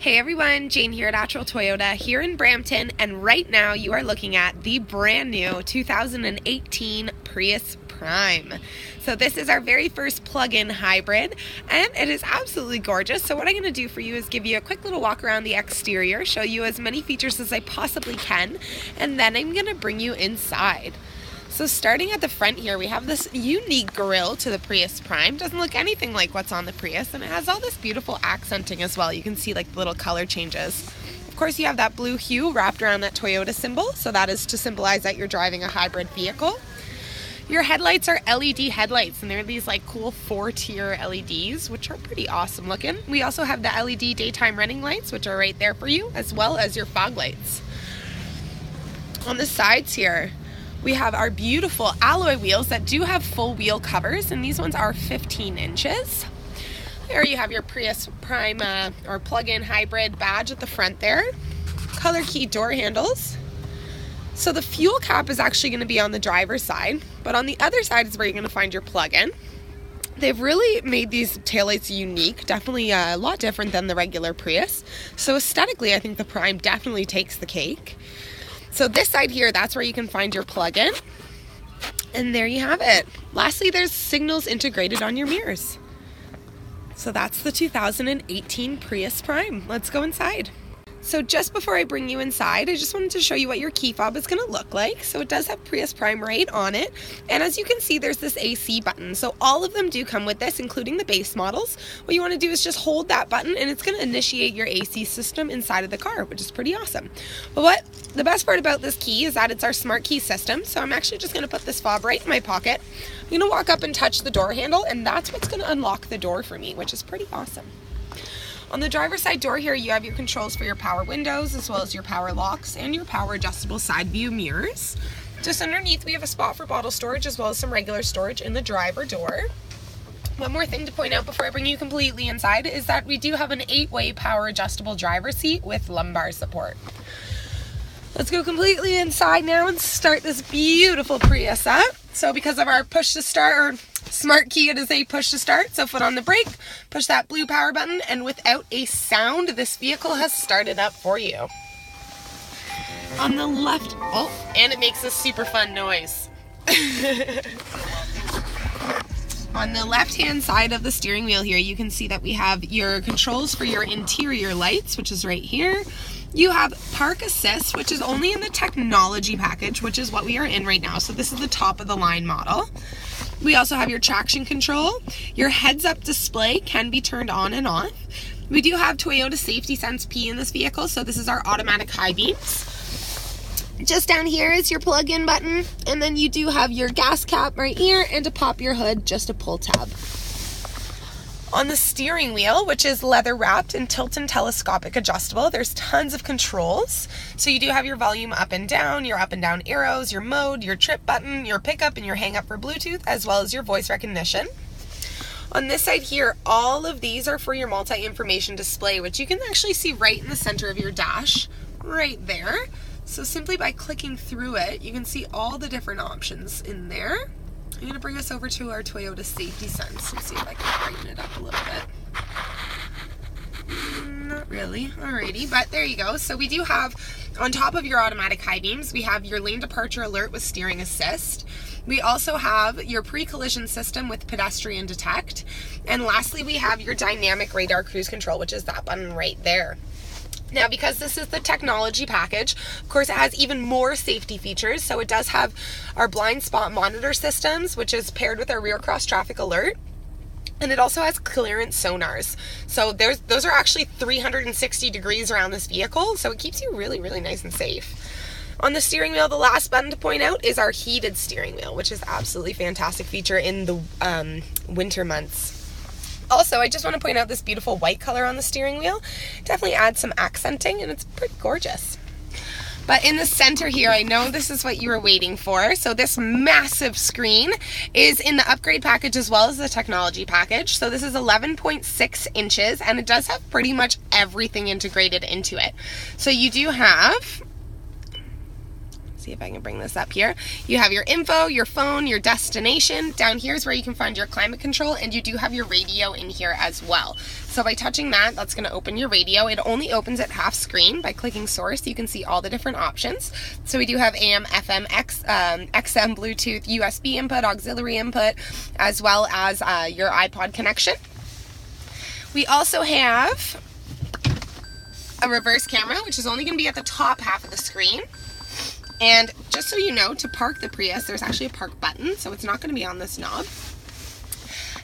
Hey everyone, Jane here at Attrell Toyota here in Brampton, and right now you are looking at the brand new 2018 Prius Prime. So this is our very first plug-in hybrid, and it is absolutely gorgeous. So what I'm going to do for you is give you a quick little walk around the exterior, show you as many features as I possibly can, and then I'm going to bring you inside. So starting at the front here, we have this unique grille to the Prius Prime. Doesn't look anything like what's on the Prius, and it has all this beautiful accenting as well. You can see like the little color changes. Of course, you have that blue hue wrapped around that Toyota symbol, so that is to symbolize that you're driving a hybrid vehicle. Your headlights are LED headlights, and they're these like cool 4-tier LEDs, which are pretty awesome looking. We also have the LED daytime running lights, which are right there for you, as well as your fog lights. On the sides here, we have our beautiful alloy wheels that do have full wheel covers, and these ones are 15 inches. There you have your Prius Prime or plug-in hybrid badge at the front there. Color key door handles. So the fuel cap is actually going to be on the driver's side, but on the other side is where you're going to find your plug-in. They've really made these taillights unique, definitely a lot different than the regular Prius. So aesthetically, I think the Prime definitely takes the cake. So this side here, that's where you can find your plug-in. And there you have it. Lastly, there's signals integrated on your mirrors. So that's the 2018 Prius Prime. Let's go inside. So just before I bring you inside, I just wanted to show you what your key fob is going to look like. So it does have Prius Prime right on it. And as you can see, there's this AC button. So all of them do come with this, including the base models. What you want to do is just hold that button, and it's going to initiate your AC system inside of the car, which is pretty awesome. But the best part about this key is that it's our smart key system. So I'm actually just going to put this fob right in my pocket. I'm going to walk up and touch the door handle, and that's what's going to unlock the door for me, which is pretty awesome. On the driver's side door here, you have your controls for your power windows, as well as your power locks and your power adjustable side view mirrors. Just underneath, we have a spot for bottle storage, as well as some regular storage in the driver door. One more thing to point out before I bring you completely inside is that we do have an 8-way power adjustable driver seat with lumbar support. Let's go completely inside now and start this beautiful Prius up. So because of our push to start, or smart key, it is a push to start. So foot on the brake, push that blue power button, and without a sound, this vehicle has started up for you. On the left, oh, and it makes a super fun noise. On the left-hand side of the steering wheel here, you can see that we have your controls for your interior lights, which is right here. You have Park Assist, which is only in the technology package, which is what we are in right now. So this is the top of the line model. We also have your traction control. Your heads-up display can be turned on and off. We do have Toyota Safety Sense P in this vehicle, so this is our automatic high beams. Just down here is your plug-in button, and then you do have your gas cap right here, and to pop your hood, just a pull tab. On the steering wheel, which is leather wrapped and tilt and telescopic adjustable, there's tons of controls. So you do have your volume up and down, your up and down arrows, your mode, your trip button, your pickup and your hang up for Bluetooth, as well as your voice recognition. On this side here, all of these are for your multi-information display, which you can actually see right in the center of your dash, right there. So simply by clicking through it, you can see all the different options in there. I'm going to bring us over to our Toyota Safety Sense and see if I can brighten it up a little bit. Not really. Alrighty, but there you go. So we do have, on top of your automatic high beams, we have your lane departure alert with steering assist. We also have your pre-collision system with pedestrian detect. And lastly, we have your dynamic radar cruise control, which is that button right there. Now, because this is the technology package, of course, it has even more safety features. So it does have our blind spot monitor systems, which is paired with our rear cross traffic alert. And it also has clearance sonars. So those are actually 360 degrees around this vehicle. So it keeps you really, really nice and safe. On the steering wheel, the last button to point out is our heated steering wheel, which is absolutely fantastic feature in the winter months. Also, I just want to point out this beautiful white color on the steering wheel. Definitely adds some accenting, and it's pretty gorgeous. But in the center here, I know this is what you were waiting for. So this massive screen is in the upgrade package as well as the technology package. So this is 11.6 inches, and it does have pretty much everything integrated into it. So you do have See if I can bring this up here. You have your info, your phone, your destination. Down here is where you can find your climate control, and you do have your radio in here as well. So by touching that, that's going to open your radio. It only opens at half screen. By clicking source, you can see all the different options. So we do have AM, FM, XM, Bluetooth, USB input, auxiliary input, as well as your iPod connection. We also have a reverse camera, which is only going to be at the top half of the screen. And just so you know, to park the Prius, there's actually a park button, so it's not going to be on this knob.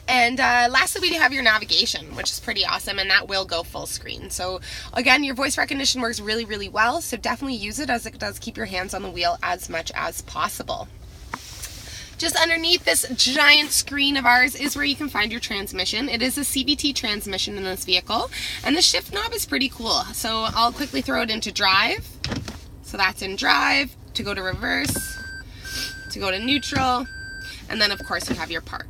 And lastly, we do have your navigation, which is pretty awesome, and that will go full screen. So again, your voice recognition works really, really well, so definitely use it, as it does keep your hands on the wheel as much as possible. Just underneath this giant screen of ours is where you can find your transmission. It is a CVT transmission in this vehicle, and the shift knob is pretty cool. So I'll quickly throw it into drive. So that's in drive, to go to reverse, to go to neutral, and then of course you have your park.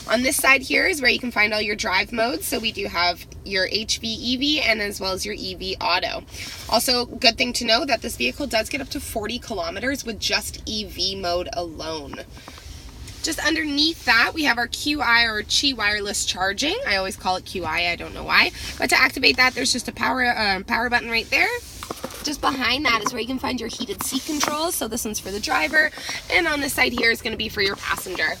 On this side here is where you can find all your drive modes. So we do have your HV, EV, and as well as your EV Auto. Also, good thing to know that this vehicle does get up to 40 kilometers with just EV mode alone. Just underneath that, we have our QI or Qi wireless charging. I always call it QI, I don't know why. But to activate that, there's just a power button right there. Just behind that is where you can find your heated seat controls. So this one's for the driver, and on this side here is going to be for your passenger.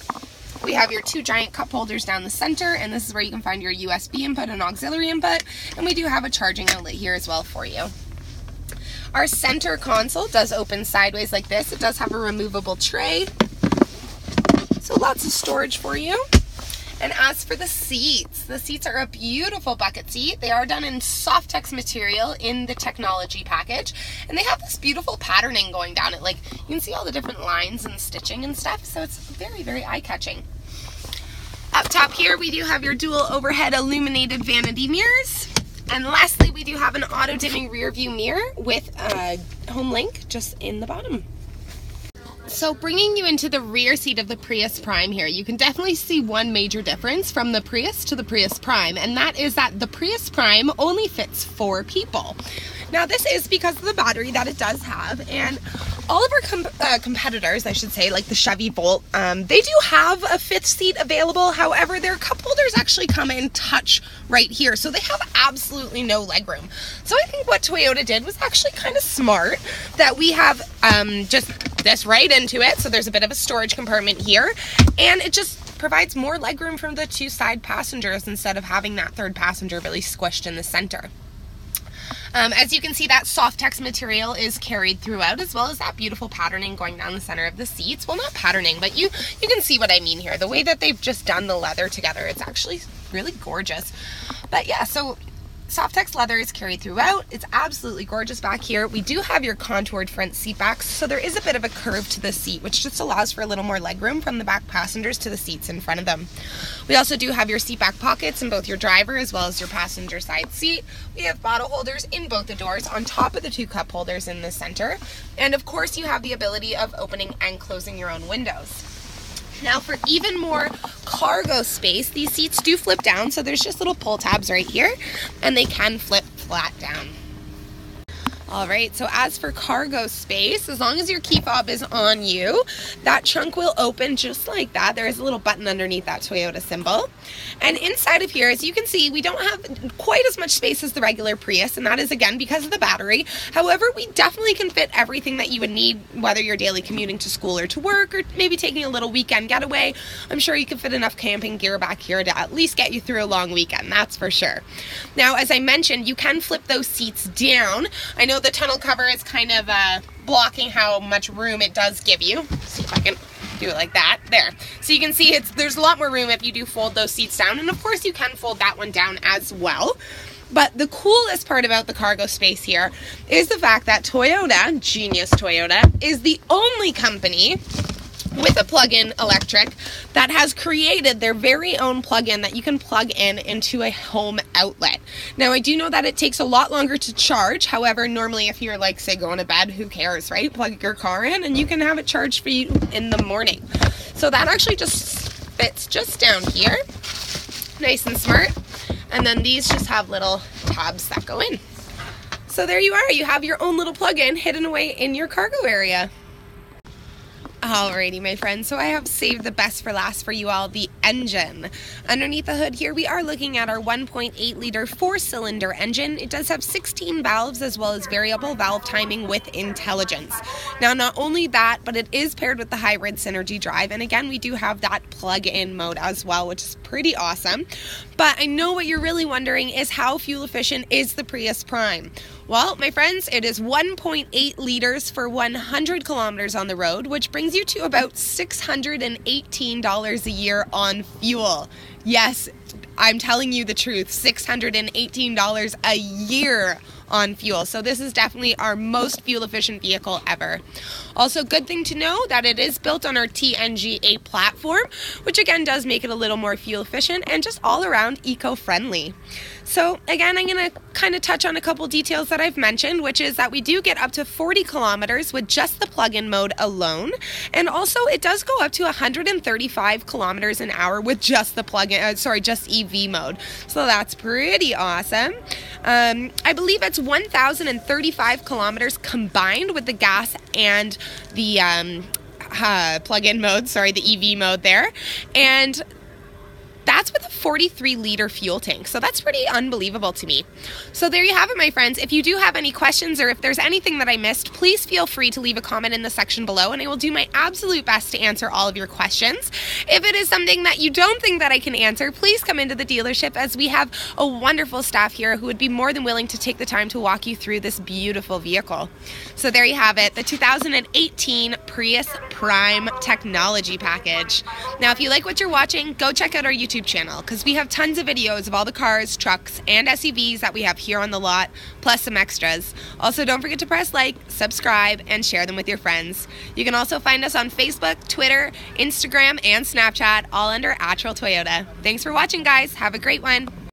We have your two giant cup holders down the center, and this is where you can find your USB input and auxiliary input, and we do have a charging outlet here as well for you. Our center console does open sideways like this. It does have a removable tray, so lots of storage for you. And as for the seats are a beautiful bucket seat. They are done in Softex material in the technology package, and they have this beautiful patterning going down it. Like, you can see all the different lines and stitching and stuff, so it's very, very eye-catching. Up top here, we do have your dual overhead illuminated vanity mirrors. And lastly, we do have an auto-dimming rear view mirror with a home link just in the bottom. So bringing you into the rear seat of the Prius Prime here, you can definitely see one major difference from the Prius to the Prius Prime, and that is that the Prius Prime only fits 4 people. Now this is because of the battery that it does have, and all of our competitors, I should say, like the Chevy Volt, they do have a 5th seat available. However, their cup holders actually come and touch right here, so they have absolutely no legroom. So I think what Toyota did was actually kind of smart, that we have just this right into it, so there's a bit of a storage compartment here, and it just provides more legroom from the 2 side passengers instead of having that 3rd passenger really squished in the center. As you can see, that Softex material is carried throughout, as well as that beautiful patterning going down the center of the seats. Well, not patterning, but you can see what I mean here. The way that they've just done the leather together, it's actually really gorgeous. But yeah, so Softex leather is carried throughout. It's absolutely gorgeous back here. We do have your contoured front seat backs, so there is a bit of a curve to the seat, which just allows for a little more legroom from the back passengers to the seats in front of them. We also do have your seat back pockets in both your driver as well as your passenger side seat. We have bottle holders in both the doors on top of the 2 cup holders in the center. And of course, you have the ability of opening and closing your own windows. Now for even more cargo space, these seats do flip down, so there's just little pull tabs right here, and they can flip flat down. All right, so as for cargo space, as long as your key fob is on you, that trunk will open just like that. There is a little button underneath that Toyota symbol. And inside of here, as you can see, we don't have quite as much space as the regular Prius, and that is, again, because of the battery. However, we definitely can fit everything that you would need, whether you're daily commuting to school or to work, or maybe taking a little weekend getaway. I'm sure you can fit enough camping gear back here to at least get you through a long weekend, that's for sure. Now, as I mentioned, you can flip those seats down. I know the tonneau cover is kind of blocking how much room it does give you. Let's see if I can do it like that. There. So you can see there's a lot more room if you do fold those seats down, and of course you can fold that one down as well. But the coolest part about the cargo space here is the fact that Toyota, genius Toyota, is the only company with a plug-in electric that has created their very own plug-in that you can plug in into a home outlet. Now, I do know that it takes a lot longer to charge. However, normally if you're like, say, going to bed, who cares, right? Plug your car in and you can have it charged for you in the morning. So that actually just fits just down here. Nice and smart. And then these just have little tabs that go in. So there you are, you have your own little plug-in hidden away in your cargo area. Alrighty, my friends, so I have saved the best for last for you all, the engine. Underneath the hood here, we are looking at our 1.8 liter 4-cylinder engine. It does have 16 valves as well as variable valve timing with intelligence. Now, not only that, but it is paired with the hybrid Synergy drive, and again, we do have that plug-in mode as well, which is pretty awesome. But I know what you're really wondering is how fuel efficient is the Prius Prime? Well, my friends, it is 1.8 liters for 100 kilometers on the road, which brings you to about $618 a year on fuel. Yes, I'm telling you the truth, $618 a year on fuel. So this is definitely our most fuel efficient vehicle ever. Also, good thing to know that it is built on our TNGA platform, which again does make it a little more fuel efficient and just all around eco-friendly. So again, I'm going to kind of touch on a couple details that I've mentioned, which is that we do get up to 40 kilometers with just the plug-in mode alone. And also it does go up to 135 kilometers an hour with just the just EV mode. So that's pretty awesome. I believe it's 1,035 kilometers combined with the gas and the plug-in mode, the EV mode there. And that's with a 43-liter fuel tank, so that's pretty unbelievable to me. So there you have it, my friends. If you do have any questions or if there's anything that I missed, please feel free to leave a comment in the section below, and I will do my absolute best to answer all of your questions. If it is something that you don't think that I can answer, please come into the dealership, as we have a wonderful staff here who would be more than willing to take the time to walk you through this beautiful vehicle. So there you have it, the 2018 Prius Prime technology package. Now, if you like what you're watching, go check out our YouTube channel, because we have tons of videos of all the cars, trucks, and SUVs that we have here on the lot, plus some extras. Also, don't forget to press like, subscribe, and share them with your friends. You can also find us on Facebook, Twitter, Instagram, and Snapchat, all under Attrell Toyota. Thanks for watching, guys. Have a great one.